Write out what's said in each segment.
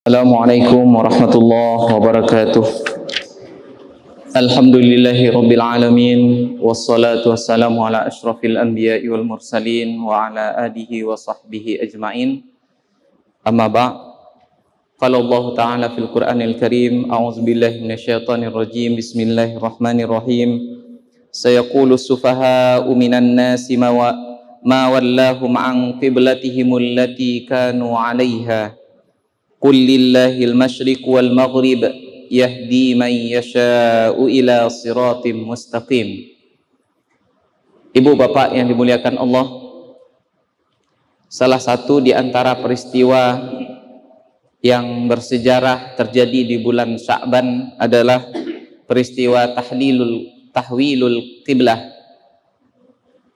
Assalamualaikum warahmatullahi wabarakatuh. Alhamdulillahi rabbil alamin, wassalatu wassalamu ala asyrafil anbiya'i wal mursalin wa ala alihi wa sahbihi ajma'in. Amma ba', qala Allah ta'ala fil Qur'anil Karim, a'udzu billahi minasyaitonir rajim, bismillahirrahmanirrahim. Sayaqulu sufaha'u minan nasi ma wallahum an qiblatihim allati kanu 'alaiha. Qul lillahil masyriq wal maghrib yahdi man yasha'u ila siratim mustaqim. Ibu bapak yang dimuliakan Allah, salah satu di antara peristiwa yang bersejarah terjadi di bulan Sya'ban adalah peristiwa tahwilul qiblah,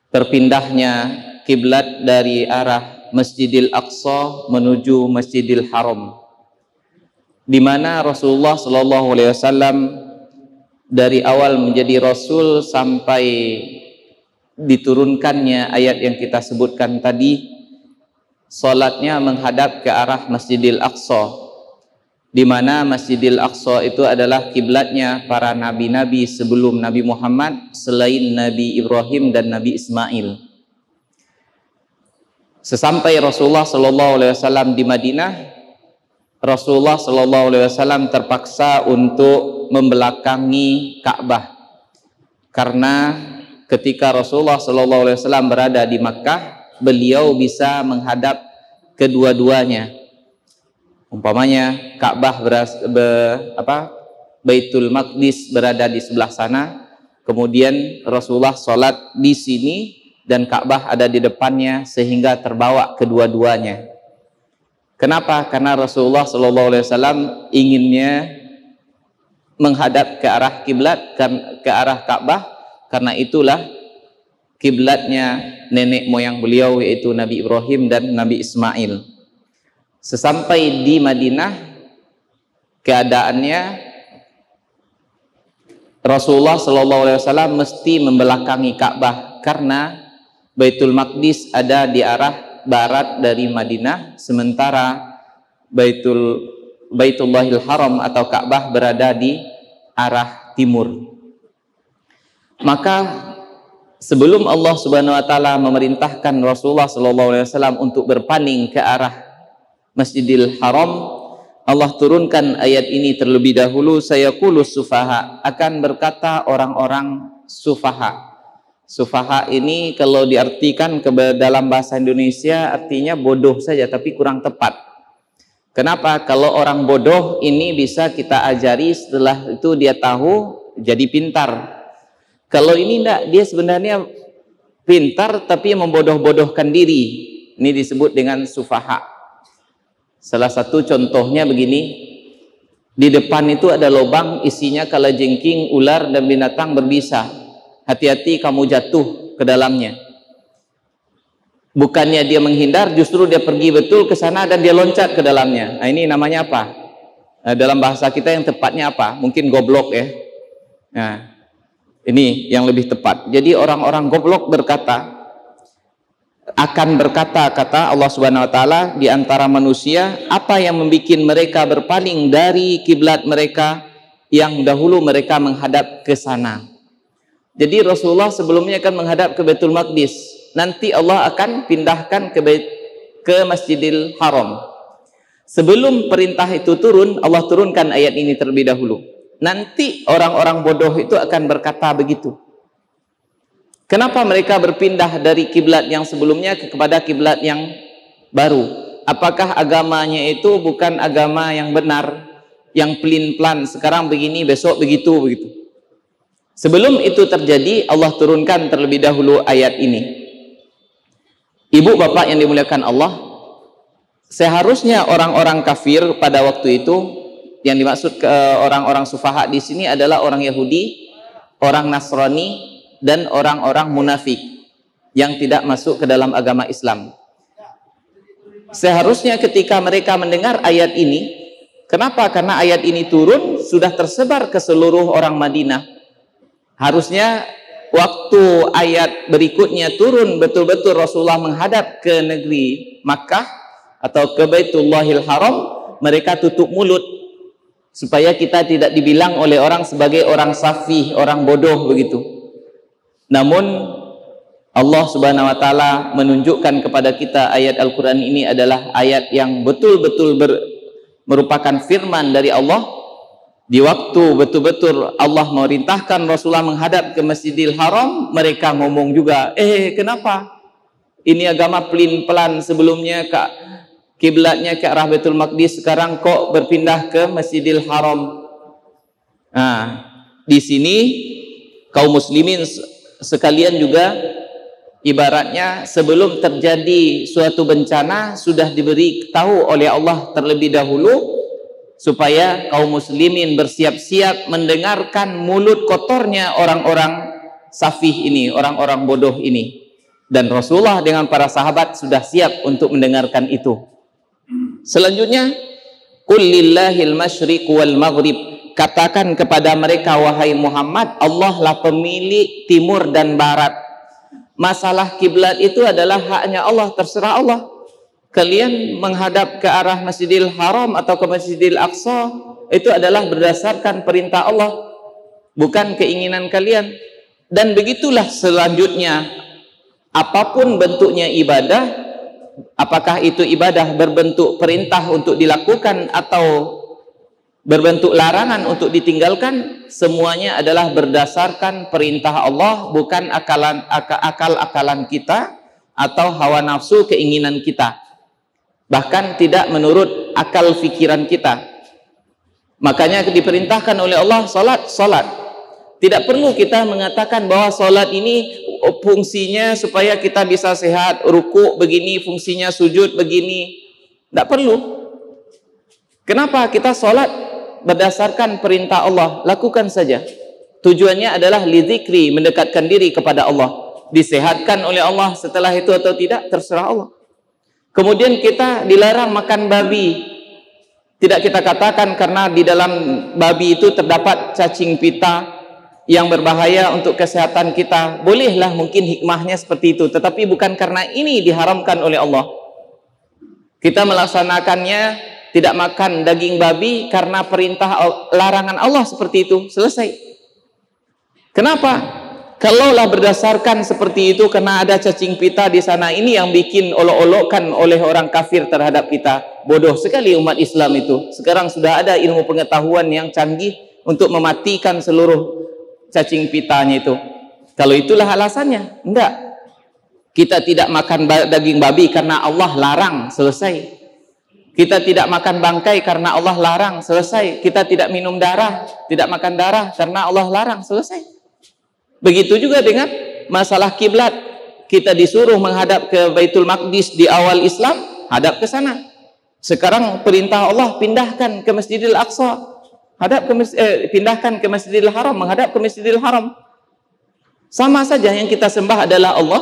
terpindahnya kiblat dari arah Masjidil Aqsa menuju Masjidil Haram, di mana Rasulullah Shallallahu Alaihi Wasallam dari awal menjadi Rasul sampai diturunkannya ayat yang kita sebutkan tadi, salatnya menghadap ke arah Masjidil Aqsa, di mana Masjidil Aqsa itu adalah kiblatnya para nabi-nabi sebelum Nabi Muhammad selain Nabi Ibrahim dan Nabi Ismail. Sesampai Rasulullah Shallallahu Alaihi Wasallam di Madinah, Rasulullah Shallallahu Alaihi Wasallam terpaksa untuk membelakangi Ka'bah, karena ketika Rasulullah Shallallahu Alaihi Wasallam berada di Makkah, beliau bisa menghadap kedua-duanya. Umpamanya Ka'bah Baitul Maqdis berada di sebelah sana, kemudian Rasulullah sholat di sini dan Ka'bah ada di depannya, sehingga terbawa kedua-duanya. Kenapa? Karena Rasulullah Shallallahu Alaihi Wasallam inginnya menghadap ke arah kiblat, ke arah Ka'bah, karena itulah kiblatnya nenek moyang beliau, yaitu Nabi Ibrahim dan Nabi Ismail. Sesampai di Madinah, keadaannya Rasulullah Shallallahu Alaihi Wasallam mesti membelakangi Ka'bah, karena Baitul Maqdis ada di arah barat dari Madinah, sementara Baitullahil Haram atau Ka'bah berada di arah timur. Maka sebelum Allah Subhanahu wa taala memerintahkan Rasulullah sallallahu alaihi wasallam untuk berpaling ke arah Masjidil Haram, Allah turunkan ayat ini terlebih dahulu. Sayaqulus sufaha, akan berkata orang-orang sufaha. Sufaha ini kalau diartikan ke dalam bahasa Indonesia artinya bodoh saja, tapi kurang tepat. Kenapa? Kalau orang bodoh ini bisa kita ajari, setelah itu dia tahu jadi pintar. Kalau ini enggak, dia sebenarnya pintar tapi membodoh-bodohkan diri. Ini disebut dengan sufaha. Salah satu contohnya begini, di depan itu ada lubang, isinya kalajengking, ular dan binatang berbisa. Hati-hati kamu jatuh ke dalamnya. Bukannya dia menghindar, justru dia pergi betul ke sana dan dia loncat ke dalamnya. Nah, ini namanya apa? Nah, dalam bahasa kita yang tepatnya apa? Mungkin goblok ya. Nah, ini yang lebih tepat. Jadi orang-orang goblok akan berkata, kata Allah Subhanahu wa taala, di antara manusia, apa yang membuat mereka berpaling dari kiblat mereka yang dahulu mereka menghadap ke sana. Jadi Rasulullah sebelumnya akan menghadap ke Baitul Maqdis. Nanti Allah akan pindahkan ke Masjidil Haram. Sebelum perintah itu turun, Allah turunkan ayat ini terlebih dahulu. Nanti orang-orang bodoh itu akan berkata begitu. Kenapa mereka berpindah dari kiblat yang sebelumnya kepada kiblat yang baru? Apakah agamanya itu bukan agama yang benar, yang pelin-pelan, sekarang begini, besok begitu? Sebelum itu terjadi, Allah turunkan terlebih dahulu ayat ini. Ibu bapak yang dimuliakan Allah, seharusnya orang-orang kafir pada waktu itu, yang dimaksud ke orang-orang sufaha di sini adalah orang Yahudi, orang Nasrani, dan orang-orang munafik yang tidak masuk ke dalam agama Islam. Seharusnya ketika mereka mendengar ayat ini, kenapa? Karena ayat ini turun sudah tersebar ke seluruh orang Madinah. Harusnya waktu ayat berikutnya turun, betul-betul Rasulullah menghadap ke negeri Makkah atau ke Baitullahil Haram, mereka tutup mulut supaya kita tidak dibilang oleh orang sebagai orang safih, orang bodoh begitu. Namun Allah Subhanahu wa taala menunjukkan kepada kita ayat Al-Qur'an ini adalah ayat yang betul-betul merupakan firman dari Allah. Di waktu betul-betul Allah memerintahkan Rasulullah menghadap ke Masjidil Haram, mereka ngomong juga, kenapa? Ini agama pelin-pelan, sebelumnya kiblatnya ke arah Baitul Maqdis, sekarang kok berpindah ke Masjidil Haram. Nah, di sini kaum muslimin sekalian juga ibaratnya sebelum terjadi suatu bencana sudah diberi tahu oleh Allah terlebih dahulu supaya kaum muslimin bersiap-siap mendengarkan mulut kotornya orang-orang safih ini, orang-orang bodoh ini. Dan Rasulullah dengan para sahabat sudah siap untuk mendengarkan itu. Selanjutnya, qul lillahil masyriq wal maghrib, katakan kepada mereka wahai Muhammad, Allah lah pemilik timur dan barat. Masalah kiblat itu adalah haknya Allah, terserah Allah. Kalian menghadap ke arah Masjidil Haram atau ke Masjidil Aqsa itu adalah berdasarkan perintah Allah, bukan keinginan kalian. Dan begitulah selanjutnya, apapun bentuknya ibadah, apakah itu ibadah berbentuk perintah untuk dilakukan atau berbentuk larangan untuk ditinggalkan, semuanya adalah berdasarkan perintah Allah, bukan akal-akalan kita atau hawa nafsu keinginan kita, bahkan tidak menurut akal fikiran kita. Makanya diperintahkan oleh Allah salat. Tidak perlu kita mengatakan bahwa salat ini fungsinya supaya kita bisa sehat, ruku begini, fungsinya sujud begini. Tidak perlu. Kenapa? Kita salat berdasarkan perintah Allah, lakukan saja. Tujuannya adalah lidzikri, mendekatkan diri kepada Allah. Disehatkan oleh Allah setelah itu atau tidak, terserah Allah. Kemudian kita dilarang makan babi. Tidak kita katakan karena di dalam babi itu terdapat cacing pita yang berbahaya untuk kesehatan kita. Bolehlah mungkin hikmahnya seperti itu, tetapi bukan karena ini diharamkan oleh Allah. Kita melaksanakannya tidak makan daging babi karena perintah larangan Allah seperti itu, selesai. Kenapa? Kalaulah berdasarkan seperti itu karena ada cacing pita di sana, ini yang bikin olok-olokkan oleh orang kafir terhadap kita. Bodoh sekali umat Islam itu. Sekarang sudah ada ilmu pengetahuan yang canggih untuk mematikan seluruh cacing pitanya itu. Kalau itulah alasannya, enggak. Kita tidak makan daging babi karena Allah larang, selesai. Kita tidak makan bangkai karena Allah larang, selesai. Kita tidak minum darah, tidak makan darah karena Allah larang, selesai. Begitu juga dengan masalah kiblat. Kita disuruh menghadap ke Baitul Maqdis di awal Islam, hadap ke sana. Sekarang perintah Allah pindahkan ke Masjidil Aqsa, pindahkan ke Masjidil Haram, menghadap ke Masjidil Haram. Sama saja, yang kita sembah adalah Allah,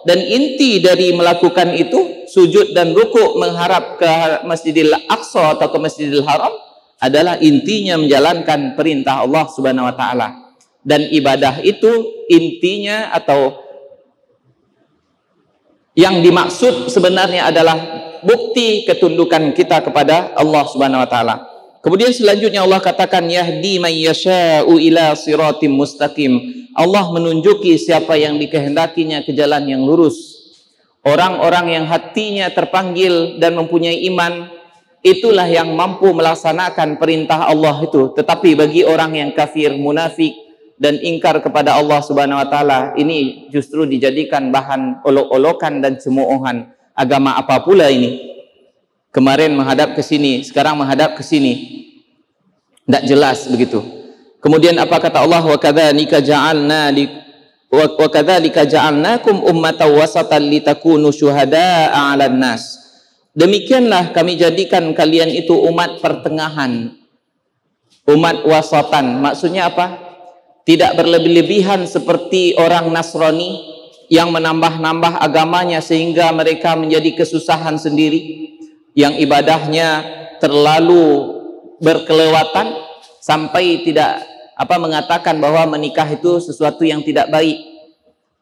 dan inti dari melakukan itu, sujud dan ruku mengharap ke Masjidil Aqsa atau ke Masjidil Haram, adalah intinya menjalankan perintah Allah Subhanahu wa taala. Dan ibadah itu intinya atau yang dimaksud sebenarnya adalah bukti ketundukan kita kepada Allah Subhanahu wa taala. Kemudian selanjutnya Allah katakan yahdi may yasha'u ila siratim mustaqim. Allah menunjuki siapa yang dikehendakinya ke jalan yang lurus. Orang-orang yang hatinya terpanggil dan mempunyai iman, itulah yang mampu melaksanakan perintah Allah itu. Tetapi bagi orang yang kafir, munafik dan ingkar kepada Allah Subhanahu wa taala, ini justru dijadikan bahan olok-olokan dan cemoohan. Agama apa pula ini? Kemarin menghadap ke sini, sekarang menghadap ke sini. Tidak jelas begitu. Kemudian apa kata Allah? Wa kadzalika ja'alnakum ummatan wasatan litakunu syuhada'a 'alan nas. Demikianlah kami jadikan kalian itu umat pertengahan. Umat wasatan. Maksudnya apa? Tidak berlebih-lebihan seperti orang Nasrani yang menambah-nambah agamanya sehingga mereka menjadi kesusahan sendiri, yang ibadahnya terlalu berkelewatan sampai tidak mengatakan bahwa menikah itu sesuatu yang tidak baik,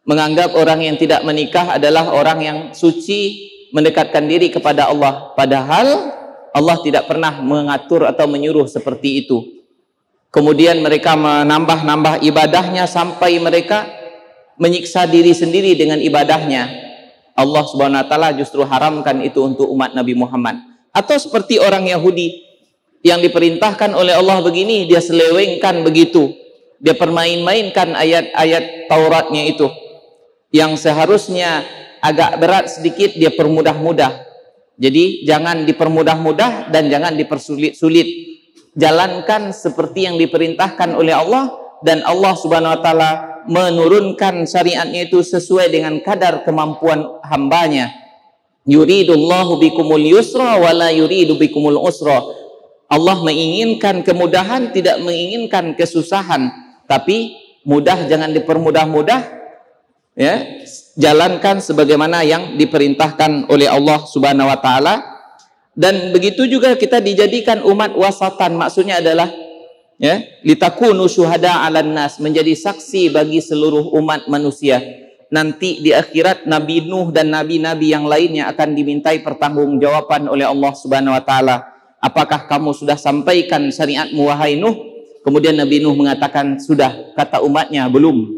menganggap orang yang tidak menikah adalah orang yang suci, mendekatkan diri kepada Allah, padahal Allah tidak pernah mengatur atau menyuruh seperti itu. Kemudian mereka menambah-nambah ibadahnya sampai mereka menyiksa diri sendiri dengan ibadahnya. Allah Subhanahu wa taala justru haramkan itu untuk umat Nabi Muhammad. Atau seperti orang Yahudi yang diperintahkan oleh Allah begini, dia selewengkan begitu. Dia permain-mainkan ayat-ayat Tauratnya itu. Yang seharusnya agak berat sedikit, dia permudah-mudah. Jadi jangan dipermudah-mudah dan jangan dipersulit-sulit. Jalankan seperti yang diperintahkan oleh Allah, dan Allah Subhanahu wa taala menurunkan syariatnya itu sesuai dengan kadar kemampuan hambanya. Yuridullahu bikumul yusra wa la yuridu bikumul usra. Allah menginginkan kemudahan, tidak menginginkan kesusahan. Tapi mudah jangan dipermudah-mudah, ya. Jalankan sebagaimana yang diperintahkan oleh Allah Subhanahu wa taala. Dan begitu juga kita dijadikan umat wasatan, maksudnya adalah ya, litakunu syuhada 'alan nas, menjadi saksi bagi seluruh umat manusia. Nanti di akhirat Nabi Nuh dan nabi-nabi yang lainnya akan dimintai pertanggungjawaban oleh Allah Subhanahu wa taala. Apakah kamu sudah sampaikan syariatmu wahai Nuh? Kemudian Nabi Nuh mengatakan sudah, kata umatnya belum.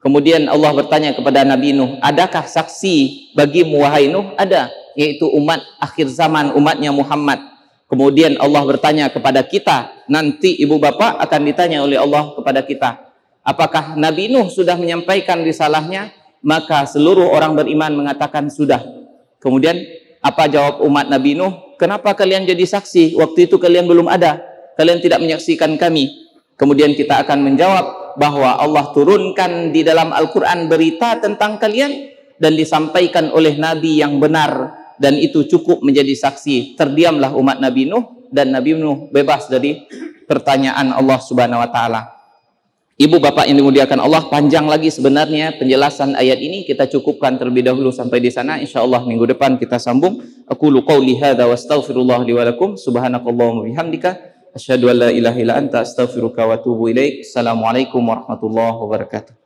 Kemudian Allah bertanya kepada Nabi Nuh, adakah saksi bagimu wahai Nuh? Ada, yaitu umat akhir zaman, umatnya Muhammad. Kemudian Allah bertanya kepada kita, nanti ibu bapak akan ditanya oleh Allah kepada kita, apakah Nabi Nuh sudah menyampaikan risalahnya? Maka seluruh orang beriman mengatakan sudah. Kemudian apa jawab umat Nabi Nuh? Kenapa kalian jadi saksi? Waktu itu kalian belum ada, kalian tidak menyaksikan kami. Kemudian kita akan menjawab bahwa Allah turunkan di dalam Al-Quran berita tentang kalian dan disampaikan oleh Nabi yang benar, dan itu cukup menjadi saksi. Terdiamlah umat Nabi Nuh, dan Nabi Nuh bebas dari pertanyaan Allah Subhanahu wa taala. Ibu bapak yang dimuliakan Allah, panjang lagi sebenarnya penjelasan ayat ini, kita cukupkan terlebih dahulu sampai di sana. Insyaallah minggu depan kita sambung. Aqulu qouli hadza wa astaghfirullah li wa lakum, subhanakallahumma bihamdika asyhadu an la ilaha illa anta astaghfiruka wa atubu ilaik. Assalamualaikum warahmatullahi wabarakatuh.